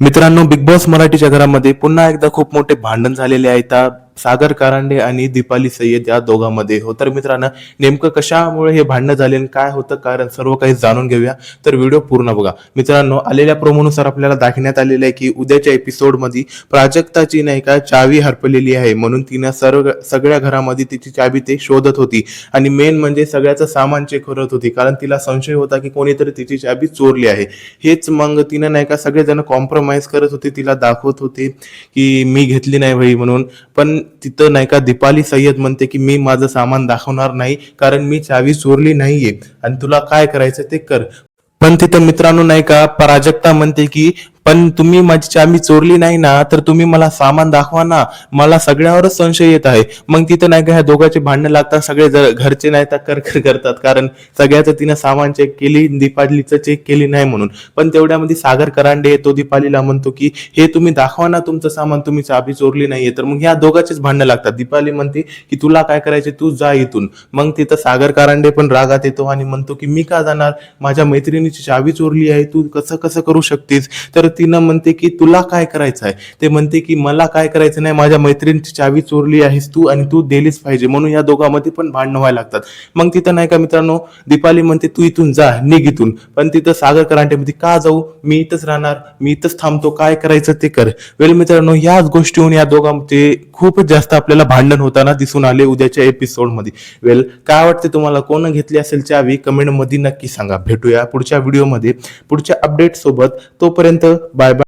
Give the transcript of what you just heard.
मित्रांनो, big boss मराठीच्या घरामध्ये पुन्हा एकदा खूप मोठे भांडण झालेले आहे त्या सागर कारंडे आणि दीपाली सय्यद या दोघांमध्ये. हो तर मित्रांनो, नेमकं कशामुळे हे भांडण झाले आणि काय होतं कारण सर्व काही जाणून घेऊया, तर व्हिडिओ पूर्ण बघा. मित्रांनो, आलेल्या प्रोमोनुसार आपल्याला दाखवण्यात आलेलं आहे की उद्याच्या एपिसोडमध्ये प्राजक्ताची नाही का चावी हरपलेली आहे, म्हणून तिनं सगळ्या घरामध्ये तिची चावी ते शोधत होती आणि मेन म्हणजे सगळ्याचं सामान चेक करत होती, कारण तिला संशय होता की कोणीतरी तिची चावी चोरली आहे. हेच मग तिनं नाही का सगळेजण कॉम्प्रोमाइज करत होते, तिला दाखवत होते की मी घेतली नाही भाई म्हणून. पण तिथं नाही का दीपाली सय्यद म्हणते की मी माझं सामान दाखवणार नाही, कारण मी चावी चोरली नाहीये आणि तुला काय करायचं ते कर. पण तिथं मित्रांनो नाही का प्राजक्ता म्हणते की पण तुम्ही माझी चावी चोरली नाही ना, तर तुम्ही मला सामान दाखवा ना, मला सगळ्यावरच संशय येत आहे. मग तिथं नाही का ह्या दोघांचे भांडणं लागतात, सगळे घरचे नाही तर कर करतात, कारण सगळ्याचं तिनं सामान चेक केली, दीपालीचं चेक केली नाही म्हणून. पण तेवढ्यामध्ये सागर करांडे तो दीपालीला म्हणतो की हे तुम्ही दाखवा ना तुमचं सामान, तुम्ही चावी चोरली नाहीये. तर मग ह्या दोघांचेच भांडणं लागतात. दीपाली म्हणते की तुला काय करायचे तू जा इथून. मग तिथं सागर करांडे पण रागात येतो आणि म्हणतो की मी का जाणार, माझ्या मैत्रिणीची चावी चोरली आहे, तू कसं कसं करू शकतेस. तर तिनं म्हणते की तुला काय करायचं आहे, ते म्हणते की मला काय करायचं नाही, माझ्या मैत्रिणीची चावी चोरली आहेस तू आणि तू दिलीच पाहिजे, म्हणून या दोघांमध्ये पण भांडणं व्हायला लागतात. मग तिथं नाही का मित्रांनो दीपाली म्हणते तू इथून जा, निघ इथून. पण तिथं सागर करांडे म्हणते का जाऊ, मी इथंच राहणार, मी इथंच थांबतो, काय करायचं ते कर. वेल मित्रांनो, याच गोष्टीहून या दोघांमध्ये खूपच जास्त आपल्याला भांडण होताना दिसून आले उद्याच्या एपिसोडमध्ये. वेल काय वाटते तुम्हाला, कोण घेतली असेल चावी कमेंट मध्ये नक्की सांगा. भेटूया पुढच्या व्हिडिओमध्ये पुढच्या अपडेट सोबत. तोपर्यंत बाय बाय.